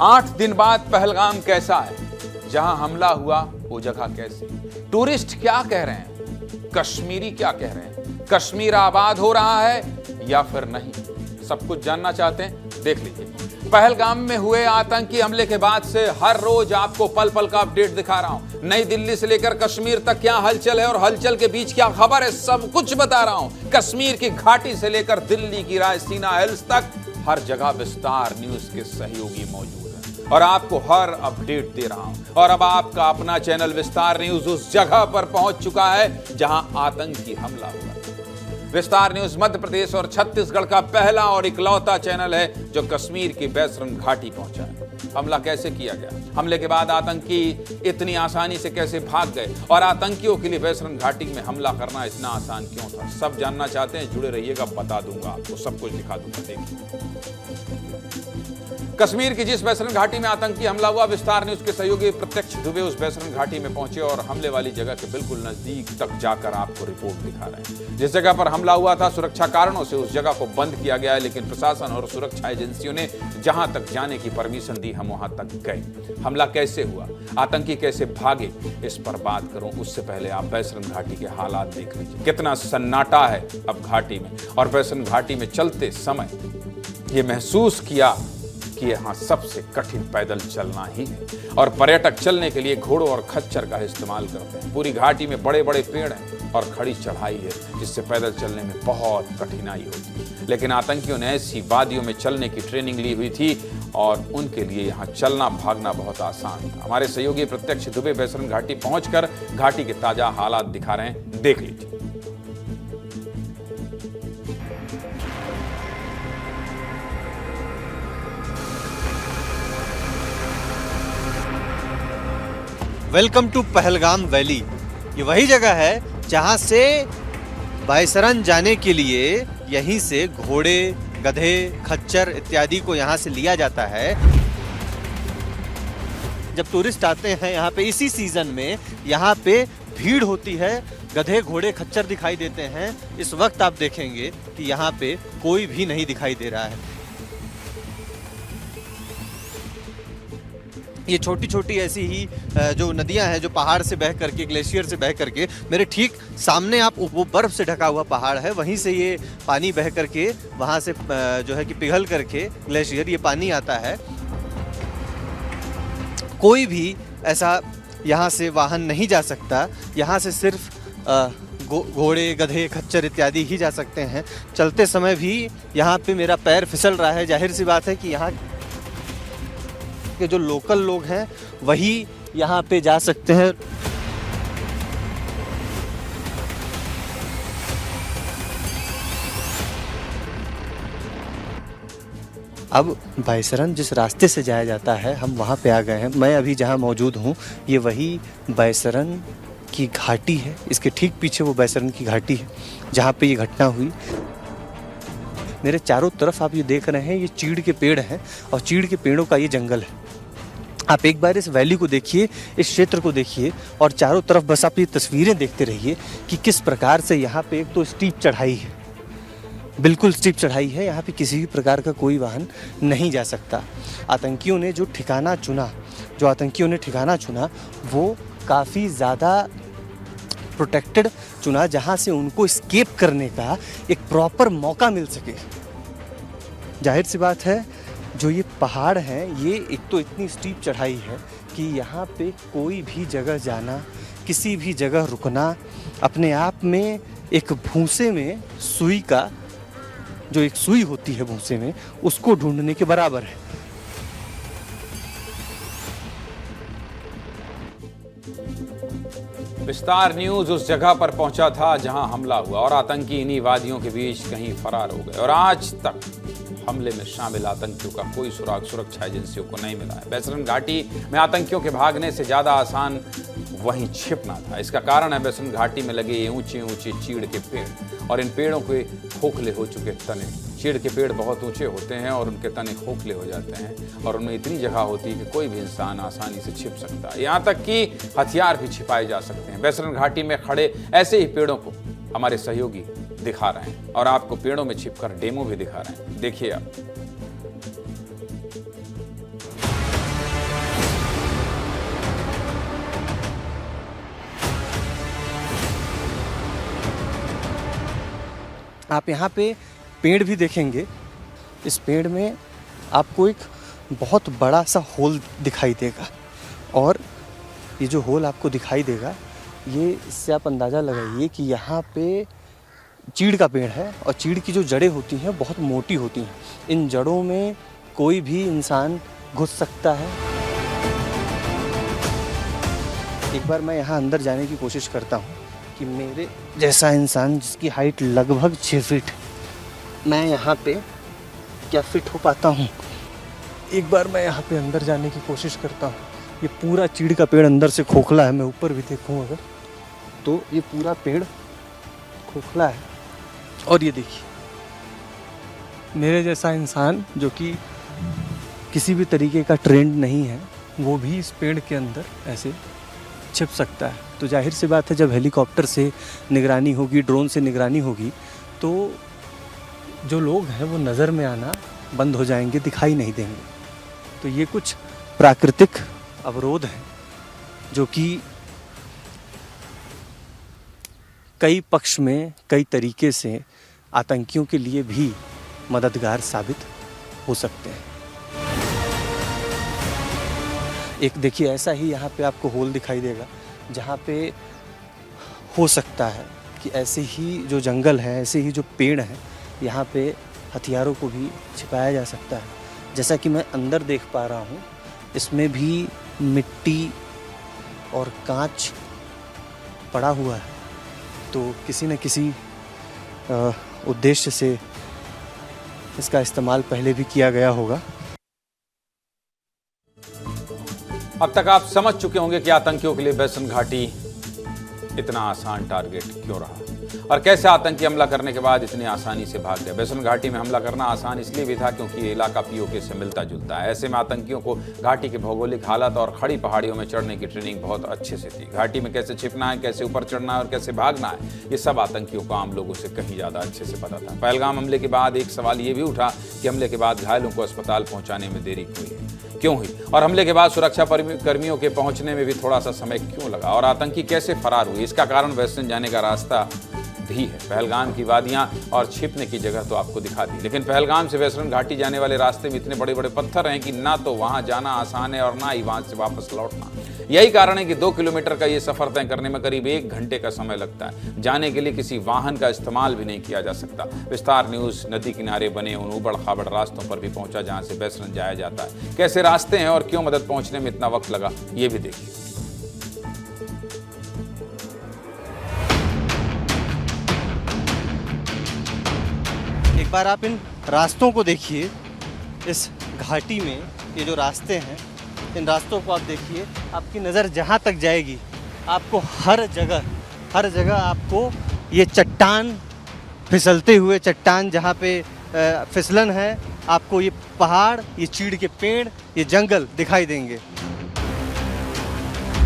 8 दिन बाद पहलगाम कैसा है, जहां हमला हुआ वो जगह कैसी, टूरिस्ट क्या कह रहे हैं, कश्मीरी क्या कह रहे हैं, कश्मीर आबाद हो रहा है या फिर नहीं, सब कुछ जानना चाहते हैं, देख लीजिए। पहलगाम में हुए आतंकी हमले के बाद से हर रोज आपको पल पल का अपडेट दिखा रहा हूं। नई दिल्ली से लेकर कश्मीर तक क्या हलचल है और हलचल के बीच क्या खबर है, सब कुछ बता रहा हूं। कश्मीर की घाटी से लेकर दिल्ली की रायसीना हिल्स तक हर जगह विस्तार न्यूज के सहयोगी मौजूद हैं और आपको हर अपडेट दे रहा हूं। और अब आपका अपना चैनल विस्तार न्यूज उस जगह पर पहुंच चुका है जहां आतंकी हमला हुआ। विस्तार न्यूज मध्य प्रदेश और छत्तीसगढ़ का पहला और इकलौता चैनल है जो कश्मीर की बैसरन घाटी पहुंचा है। हमला कैसे किया गया, हमले के बाद आतंकी इतनी आसानी से कैसे भाग गए और आतंकियों के लिए बैसरन घाटी में हमला करना इतना आसान क्यों था, सब जानना चाहते हैं, जुड़े रहिएगा, बता दूंगा आपको, सब कुछ दिखा दूंगा। देखिए कश्मीर की जिस बैसरन घाटी में आतंकी हमला हुआ, विस्तार न्यूज के सहयोगी प्रत्यक्ष दुबे उस बैसरन घाटी में पहुंचे और हमले वाली जगह के बिल्कुल नजदीक तक जाकर आपको रिपोर्ट दिखा रहे हैं। जिस जगह पर हमला हुआ था, सुरक्षा कारणों से उस जगह को बंद किया गया है, लेकिन प्रशासन और सुरक्षा एजेंसियों ने जहां तक जाने की परमिशन दी, हम वहां तक गए। हमला कैसे हुआ, आतंकी कैसे भागे, इस पर बात करूं उससे पहले आप बैसरन घाटी के हालात देख लीजिए। कितना सन्नाटा है अब घाटी में, और बैसरन घाटी में चलते समय ये महसूस किया कि यहाँ सबसे कठिन पैदल चलना ही है और पर्यटक चलने के लिए घोड़ों और खच्चर का इस्तेमाल करते हैं। पूरी घाटी में बड़े बड़े पेड़ हैं और खड़ी चढ़ाई है, जिससे पैदल चलने में बहुत कठिनाई होती है। लेकिन आतंकियों ने ऐसी वादियों में चलने की ट्रेनिंग ली हुई थी और उनके लिए यहाँ चलना भागना बहुत आसान था। हमारे सहयोगी प्रत्यक्ष दुबे बैसरन घाटी पहुंचकर घाटी के ताजा हालात दिखा रहे हैं, देख लीजिए। Welcome to Pahalgam valley. ये वही जगह है जहाँ से बैसरन जाने के लिए यहीं से घोड़े, गधे, खच्चर इत्यादि को यहाँ से लिया जाता है। जब टूरिस्ट आते हैं यहाँ पे इसी सीजन में, यहाँ पे भीड़ होती है, गधे, घोड़े, खच्चर दिखाई देते हैं। इस वक्त आप देखेंगे कि यहाँ पे कोई भी नहीं दिखाई दे रहा है। ये छोटी छोटी ऐसी ही जो नदियां हैं, जो पहाड़ से बह करके, ग्लेशियर से बह करके, मेरे ठीक सामने आप वो बर्फ़ से ढका हुआ पहाड़ है, वहीं से ये पानी बह करके वहाँ से जो है कि पिघल करके ग्लेशियर ये पानी आता है। कोई भी ऐसा यहाँ से वाहन नहीं जा सकता, यहाँ से सिर्फ घोड़े, गधे, खच्चर इत्यादि ही जा सकते हैं। चलते समय भी यहाँ पे मेरा पैर फिसल रहा है। जाहिर सी बात है कि यहाँ के जो लोकल लोग हैं वही यहाँ पे जा सकते हैं। अब बैसरन जिस रास्ते से जाया जाता है, हम वहाँ पे आ गए हैं। मैं अभी जहाँ मौजूद हूँ ये वही बैसरन की घाटी है। इसके ठीक पीछे वो बैसरन की घाटी है जहाँ पे ये घटना हुई। मेरे चारों तरफ आप ये देख रहे हैं, ये चीड़ के पेड़ हैं और चीड़ के पेड़ों का ये जंगल है। आप एक बार इस वैली को देखिए, इस क्षेत्र को देखिए और चारों तरफ बस आप ये तस्वीरें देखते रहिए कि किस प्रकार से यहाँ पे एक तो स्टीप चढ़ाई है, बिल्कुल स्टीप चढ़ाई है। यहाँ पे किसी भी प्रकार का कोई वाहन नहीं जा सकता। आतंकियों ने जो ठिकाना चुना वो काफ़ी ज़्यादा प्रोटेक्टेड चुना, जहाँ से उनको एस्केप करने का एक प्रॉपर मौका मिल सके। जाहिर सी बात है, जो ये पहाड़ हैं, ये एक तो इतनी स्टीप चढ़ाई है कि यहाँ पे कोई भी जगह जाना, किसी भी जगह रुकना, अपने आप में एक भूसे में सुई का, जो एक सुई होती है भूसे में, उसको ढूंढने के बराबर है। विस्तार न्यूज उस जगह पर पहुंचा था जहां हमला हुआ और आतंकी इन्हीं वादियों के बीच कहीं फरार हो गए और आज तक हमले में शामिल आतंकियों का कोई सुराग सुरक्षा एजेंसियों को नहीं मिला है। बैसरन घाटी में आतंकियों के भागने से ज्यादा आसान वहीं छिपना था। इसका कारण है बैसरन घाटी में लगे ये ऊंचे ऊंचे चीड़ के पेड़ और इन पेड़ों के खोखले हो चुके तने। चीड़ के पेड़ बहुत ऊंचे होते हैं और उनके तने खोखले हो जाते हैं और उनमें इतनी जगह होती है कि कोई भी इंसान आसानी से छिप सकता है, यहाँ तक कि हथियार भी छिपाए जा सकते हैं। बैसरन घाटी में खड़े ऐसे ही पेड़ों को हमारे सहयोगी दिखा रहे हैं और आपको पेड़ों में छिपकर डेमो भी दिखा रहे हैं। देखिए आप। आप यहाँ पे पेड़ भी देखेंगे। इस पेड़ में आपको एक बहुत बड़ा सा होल दिखाई देगा, और ये जो होल आपको दिखाई देगा, ये इससे आप अंदाज़ा लगाइए कि यहाँ पे चीड़ का पेड़ है, और चीड़ की जो जड़ें होती हैं बहुत मोटी होती हैं। इन जड़ों में कोई भी इंसान घुस सकता है। एक बार मैं यहाँ अंदर जाने की कोशिश करता हूँ कि मेरे जैसा इंसान जिसकी हाइट लगभग 6 फीट, मैं यहाँ पे क्या फिट हो पाता हूँ। एक बार मैं यहाँ पे अंदर जाने की कोशिश करता हूँ। ये पूरा चीड़ का पेड़ अंदर से खोखला है। मैं ऊपर भी देखूँ अगर, तो ये पूरा पेड़ खोखला है। और ये देखिए, मेरे जैसा इंसान जो कि किसी भी तरीके का ट्रेंड नहीं है, वो भी इस पेड़ के अंदर ऐसे छिप सकता है। तो जाहिर सी बात है, जब हेलीकॉप्टर से निगरानी होगी, ड्रोन से निगरानी होगी, तो जो लोग हैं वो नज़र में आना बंद हो जाएंगे, दिखाई नहीं देंगे। तो ये कुछ प्राकृतिक अवरोध हैं जो कि कई पक्ष में कई तरीके से आतंकियों के लिए भी मददगार साबित हो सकते हैं। एक देखिए, ऐसा ही यहाँ पे आपको होल दिखाई देगा, जहाँ पे हो सकता है कि ऐसे ही जो जंगल है, ऐसे ही जो पेड़ हैं, यहाँ पे हथियारों को भी छिपाया जा सकता है। जैसा कि मैं अंदर देख पा रहा हूँ, इसमें भी मिट्टी और कांच पड़ा हुआ है। तो किसी न किसी उद्देश्य से इसका इस्तेमाल पहले भी किया गया होगा। अब तक आप समझ चुके होंगे कि आतंकियों के लिए बेसन घाटी इतना आसान टारगेट क्यों रहा, और कैसे आतंकी हमला करने के बाद इतनी आसानी से भाग गए। बेसन घाटी में हमला करना आसान इसलिए भी था क्योंकि ये इलाका पीओके से मिलता जुलता है। ऐसे में आतंकियों को घाटी के भौगोलिक हालत और खड़ी पहाड़ियों में चढ़ने की ट्रेनिंग बहुत अच्छे से थी। घाटी में कैसे छिपना है, कैसे ऊपर चढ़ना है और कैसे भागना है, ये सब आतंकियों को आम लोगों से कहीं ज़्यादा अच्छे से पता था। पहलगाम हमले के बाद एक सवाल ये भी उठा कि हमले के बाद घायलों को अस्पताल पहुँचाने में देरी क्यों हुई, और हमले के बाद सुरक्षा कर्मियों के पहुंचने में भी थोड़ा सा समय क्यों लगा, और आतंकी कैसे फरार हुए। इसका कारण वेस्टर्न जाने का रास्ता भी है। पहलगाम की वादियां और छिपने की जगह तो आपको दिखा दी, लेकिन पहलगाम से वेस्टर्न घाटी जाने वाले रास्ते में इतने बड़े बड़े पत्थर हैं कि ना तो वहां जाना आसान है और ना ही वहां से वापस लौटना। यही कारण है कि 2 किलोमीटर का ये सफर तय करने में करीब 1 घंटे का समय लगता है। जाने के लिए किसी वाहन का इस्तेमाल भी नहीं किया जा सकता। विस्तार न्यूज नदी किनारे बने उन उबड़ खाबड़ रास्तों पर भी पहुंचा जहां से वेस्टर्न जाया जाता है। कैसे रास्ते हैं और क्यों मदद पहुंचने में इतना वक्त लगा, ये भी देखिए। एक बार आप इन रास्तों को देखिए। इस घाटी में ये जो रास्ते हैं, इन रास्तों को आप देखिए। आपकी नज़र जहाँ तक जाएगी, आपको हर जगह आपको ये चट्टान, फिसलते हुए चट्टान, जहाँ पे फिसलन है, आपको ये पहाड़, ये चीड़ के पेड़, ये जंगल दिखाई देंगे।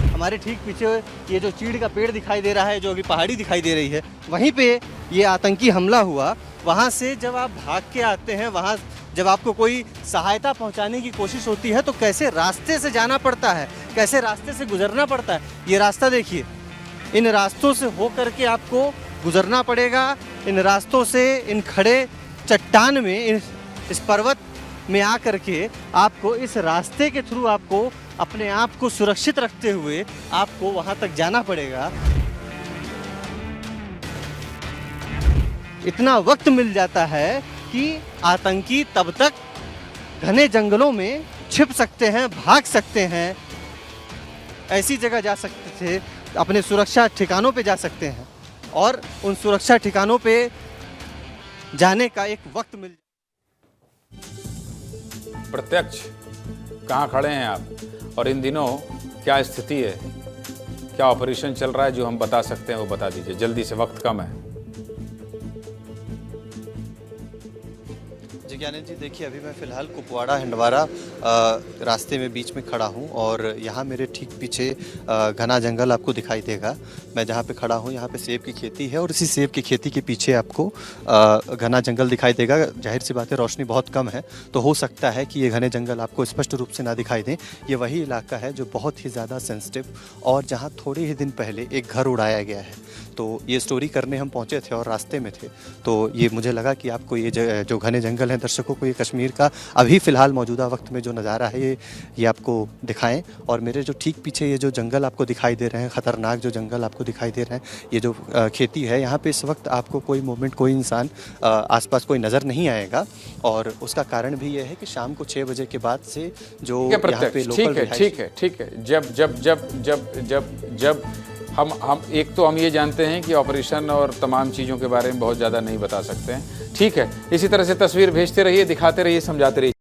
हमारे ठीक पीछे ये जो चीड़ का पेड़ दिखाई दे रहा है, जो अभी पहाड़ी दिखाई दे रही है, वहीं पे ये आतंकी हमला हुआ। वहाँ से जब आप भाग के आते हैं, वहाँ जब आपको कोई सहायता पहुँचाने की कोशिश होती है, तो कैसे रास्ते से जाना पड़ता है, कैसे रास्ते से गुजरना पड़ता है। ये रास्ता देखिए, इन रास्तों से हो करके आपको गुजरना पड़ेगा। इन रास्तों से, इन खड़े चट्टान में, इस पर्वत में आ करके आपको इस रास्ते के थ्रू आपको अपने आप को सुरक्षित रखते हुए आपको वहाँ तक जाना पड़ेगा। इतना वक्त मिल जाता है कि आतंकी तब तक घने जंगलों में छिप सकते हैं, भाग सकते हैं, ऐसी जगह जा सकते थे, अपने सुरक्षा ठिकानों पे जा सकते हैं, और उन सुरक्षा ठिकानों पे जाने का एक वक्त मिल। प्रत्यक्ष कहाँ खड़े हैं आप, और इन दिनों क्या स्थिति है, क्या ऑपरेशन चल रहा है जो हम बता सकते हैं वो बता दीजिए जल्दी से, वक्त कम है। जी, विज्ञानी जी देखिए, अभी मैं फ़िलहाल कुपवाड़ा हंडवारा रास्ते में बीच में खड़ा हूँ और यहाँ मेरे ठीक पीछे घना जंगल आपको दिखाई देगा। मैं जहाँ पे खड़ा हूँ यहाँ पे सेब की खेती है और इसी सेब की खेती के पीछे आपको घना जंगल दिखाई देगा। जाहिर सी बात है, रोशनी बहुत कम है तो हो सकता है कि ये घने जंगल आपको स्पष्ट रूप से ना दिखाई दें। ये वही इलाका है जो बहुत ही ज़्यादा सेंसिटिव और जहाँ थोड़े ही दिन पहले एक घर उड़ाया गया है। तो ये स्टोरी करने हम पहुँचे थे और रास्ते में थे, तो ये मुझे लगा कि आपको ये जो घने जंगल हैं, दर्शकों को ये कश्मीर का अभी फ़िलहाल मौजूदा वक्त में जो नज़ारा है ये आपको दिखाएं। और मेरे जो ठीक पीछे ये जो जंगल आपको दिखाई दे रहे हैं, ख़तरनाक जो जंगल आपको दिखाई दे रहे हैं, ये जो खेती है, यहाँ पे इस वक्त आपको कोई मूवमेंट, कोई इंसान आसपास कोई नज़र नहीं आएगा। और उसका कारण भी ये है कि शाम को 6 बजे के बाद से जो यहाँ पे लोकल ठीक है। जब हम एक तो हम ये जानते हैं कि ऑपरेशन और तमाम चीज़ों के बारे में बहुत ज़्यादा नहीं बता सकते हैं। ठीक है, इसी तरह से तस्वीर भेजते रहिए, दिखाते रहिए, समझाते रहिए।